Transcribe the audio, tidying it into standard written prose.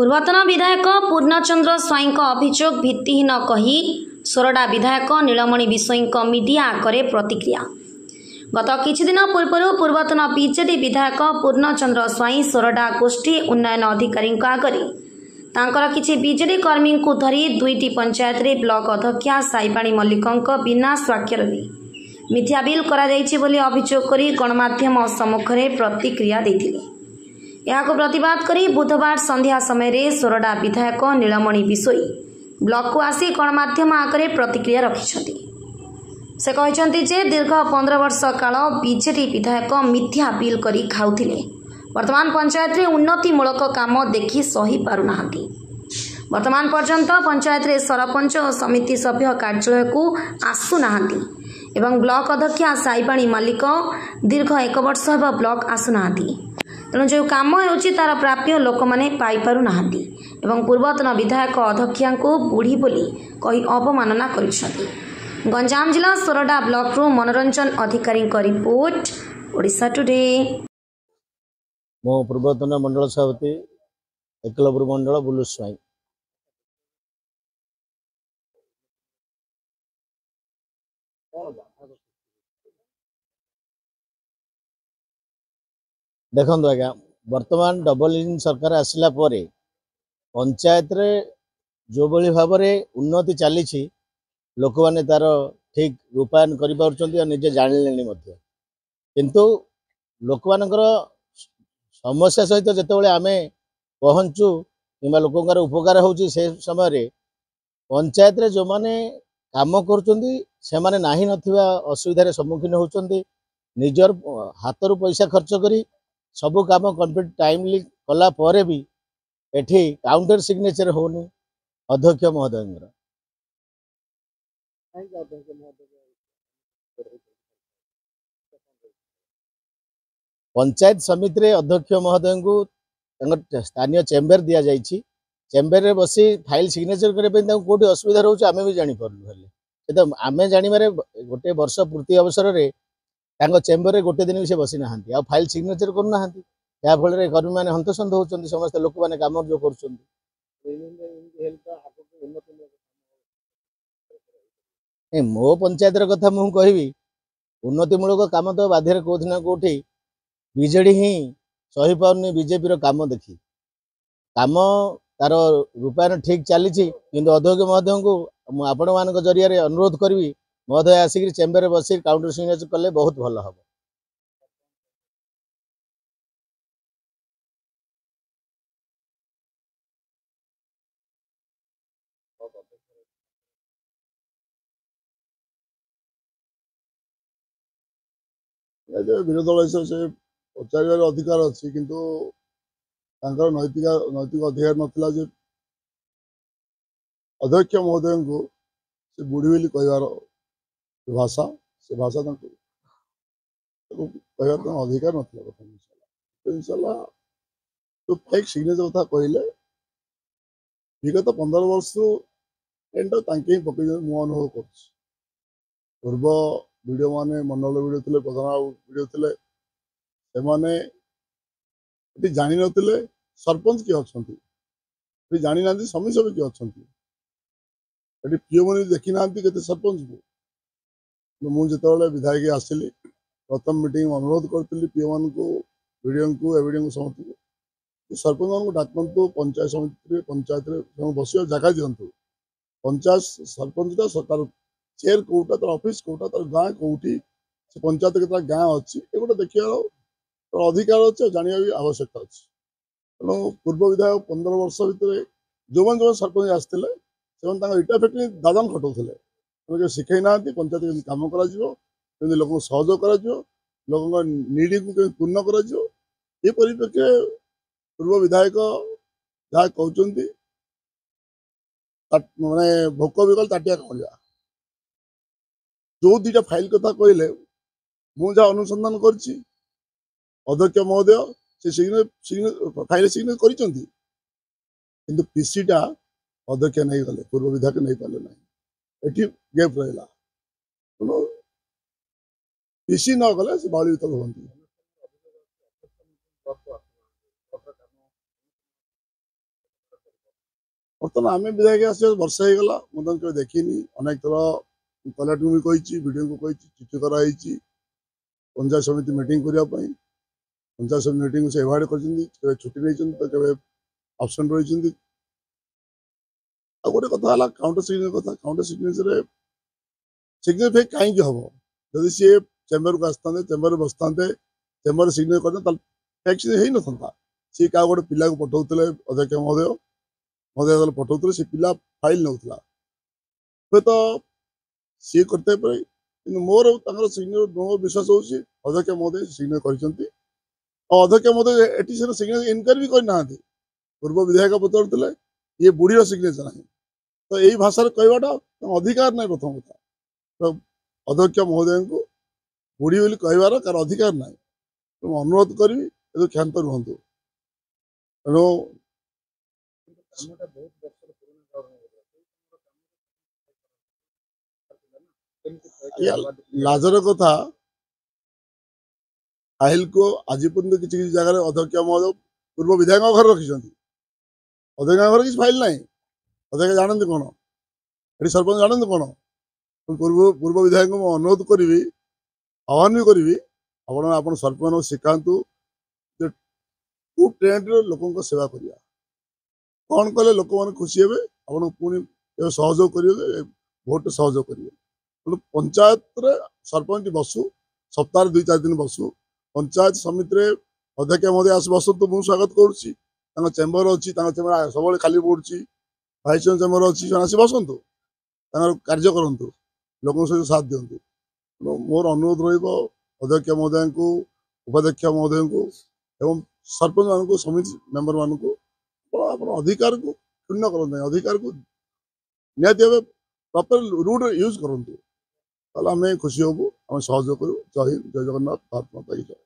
पूर्वतन विधायक पूर्णचंद्र स्वाईं अभियोग भित्तिहीन कही सोरडा विधायक नीलमणि विश्वई मीडिया आगे प्रतिक्रिया। गत किछि दिन पूर्व पूर्वतन बीजेडी विधायक पूर्णचंद्र स्वाईं सोरडा गोष्ठी उन्नयन अधिकारी आगे तांकर किछि बीजेडी कर्मी को धरी दुईटी पंचायत रे ब्लॉक अध्यक्षा साईपाणी मल्लिक बिना स्वाक्षर मिथ्या बिल करा जायछि बोली अभियोग करी गणमाध्यम सम्मुख में प्रतिक्रिया देथिले। यहाको प्रतिवाद करी बुधवार संध्या समय रे सोरडा विधायक नीलमणि विश्वई ब्लॉक को आसी गणमाध्यम आगे प्रतिक्रिया रखिछन्ति। से कहछन्ति जे दीर्घ 15 वर्ष काल बीजेडी विधायक मिथ्या बिल करी खाउथिले। वर्तमान पंचायत रे उन्नतिमूलक काम देखि सही पारु नाहंती। वर्तमान पर्यंत पंचायत रे सरपंच और समिति सभ्य कार्यालय को आसु नाहंती एवं ब्लॉक अध्यक्षा साईपाणी मल्लिक दीर्घ 1 वर्ष हेबा ब्लॉक आसु नाहंती। तेणु जो कम होउछि तार प्राप्य लोक माने पाई पारु नाहंती एवं पूर्वतन विधायक अध्यक्षा को बुढ़ी बोली कही अवमानना करिसथि। गंजाम जिला सोरडा ब्लॉक रू मनोरंजन अधिकारी का रिपोर्ट ओडिशा टुडे। मो पूर्वतन मंडल सभापति एकलपुर मंडल बुलु स्वाई। देखो आज्ञा वर्तमान डबल इंजिन सरकार आसला परे पंचायत रे जो बड़ी भाव में उन्नति चली लोक मैंने तार ठीक रूपायन कर निजे जानिले किंतु लोक मानकर समस्या सहित जिते आम पहुँचु कि लोकंर उपकार हो समय पंचायत रे जो माने काम कर नाही नथिबा असुविधार सम्मुखीन होचंदी। निजर हाथ रु पैसा खर्च करी सबू काम कंप्लीट टाइमली कला परे भी एठी काउंटर सिग्नेचर होनी अध्यक्ष महोदय पंचायत समिति रे अध्यक्ष महोदय को स्थानीय चेम्बर दिया जाइछि। चेम्बर रे बसी फाइल सिग्नेचर करे कोटी असुविधा रोचे आमे भी जानि परलु आमे जानिबारे गोटे वर्ष पूर्ति अवसर रे चेम्बर रे गोटे दिन भी से बसी नाहांती आ फाइल सिग्नेचर करू नाहांती। या फल रे कर्मी माने हंतसंत होचंदी समस्त लोक माने काम जो करचंदी। मो पंचायत रे कथा मु कहबी उन्नतिमूलक काम तो बाध्यरे कोथि ना कोठी बीजेडी ही सही पाउनी बीजेपी रो काम देखी काम तार रूपायन ठीक चली किंतु अध्यक्ष महोदय को आपण मान जरिया रे अनुरोध करी महोदय आसिक चेम्बर में बस काउंटर सिग्नेचर कले बहुत भल हम। विरोध दल से पचार अधिकार अच्छी किंतु नैतिक अधिकार नाला अध्यक्ष महोदय को से बुढ़ी बोली कहवार भाषा से भाषा कहवार अधिकार नाला कथा तो फेक सिग्नेचर कथा कहले विगत 15 वर्ष ही पकड़ मु अनुभव कर पूर्व वीडियो माने मंडल वीडियो थे प्रधान वीडियो थे से जानी नथिले सरपंच किए अच्छा जानी ना समिति सभ्य किए अच्छा पीओ मैंने देखी ना के सरपंच को मुझे विधायक आसली प्रथम मीटिंग अनुरोध करी पीओ मान को वीडियो को एवीडियो को समझ सरपंच मान को डाकतु पंचायत समिति पंचायत बस जगह दिंतु पंचायत सरपंच सरकार चेयर कौटा तर ऑफिस कौटा तर गाँ कौटी से पंचायत के गाँ अच्छी गोटे देखिए अधिकार अच्छे जाना भी आवश्यकता अच्छी तेणु पूर्व विधायक 15 वर्ष भितर जो जो सरपंच आसते इटा फैक्ट्री दादन खटाऊे शिखई ना पंचायत कम कर लोक सहयोग कर लोक नीड को पूर्ण कर परिप्रेक्षी पूर्व विधायक जहाँ कहते माने भोक विकल ताटिया खाया जो 2टा फाइल कथा कहले मुझे अनुसंधान करछि अध्यक्ष महोदय से फाइल सिग्नेचर करिसंती किंतु पीसीटा अध्यक्ष नहीं गले पूर्व विधायक नहीं पाले ना एठी गैप रहला पीसी न गले से बाली तक होंती बर्तमान आम विधायक आस वर्ष होगा मुझे देखी अनेक थर कलेक्टर को भी कही वीडियो को कही चिठी कराई पंचायत समिति मीटिंग करने पंचायत समिति मीटिंग से एवॉर्ड कर छुट्टी नहीं तो अब्सेंट रही गोटे कथा काउंटर सिग्नेचर कथा काउंटर सिग्नेचर सिग्नेचर फेक कहीं हम जदि सी चेम्बर को आसते चेम्बर बसता चेम्बर सिग्नेचर करते फेक सिग्नेचर हो ना सी क्या गोटे पिला को पठाऊे अध्यक्ष महोदय महोदय पठाऊे से पिला फाइल नौला हे तो सी करते मोर सिग्नेचर मोर विश्वास होची अध्यक्ष महोदय सिग्नेचर कर अध्यक्ष महोदय एटी सिग्नेचर इनक्वारी भी करना पूर्व विधायक पचार ये बुढ़ीर सिग्नेचर ना तो यही भाषा कहवाटा अधिकार ना प्रथम कथा तो अध्यक्ष महोदय को बुढ़ी बोली कहबार कार अधिकार ना तो अनुरोध करी क्षांत रुहतु तेणु लाजर कथा फाइल को आज पर्यटन किसी किसी जगह अध्यक्ष महोदय पूर्व विधायक घर रखिंट अध्यक्ष घर किसी फाइल ना अध्यक्ष जानते कौन ये सरपंच जानते कौन पूर्व विधायक को अनुरोध करी आह्वान भी करी आप सरपंच शिखातु टू ट्रेंड लोक सेवा करिया कौन कले लोक मैंने खुशी हे आप पुणी सहयोग करेंगे भोट सहयोग करेंगे तेणु पंचायत सरपंच बसु सप्ताह 2-4 दिन बसु पंचायत समिति अध्यक्ष महोदय आस बसतु मुझे स्वागत करुच्ची चेम्बर अच्छी चेम्बर सब खाली पड़ी भाइस चेम्बर अच्छी आस बसतु कार्य करूँ लोक सहित साथ दिंतु मोर अनुरोध रध्यक्ष महोदय को उपाध्यक्ष महोदय को एवं सरपंच मान समिति मेम्बर मान अधिकार को क्षुण्ण करते अधिकार को निहत भाव प्रॉपर रूट यूज करूँ आम खुशी हूँ आम सहयोग करूँ जय हिंद जय जगन्नाथ भारत माता की जय।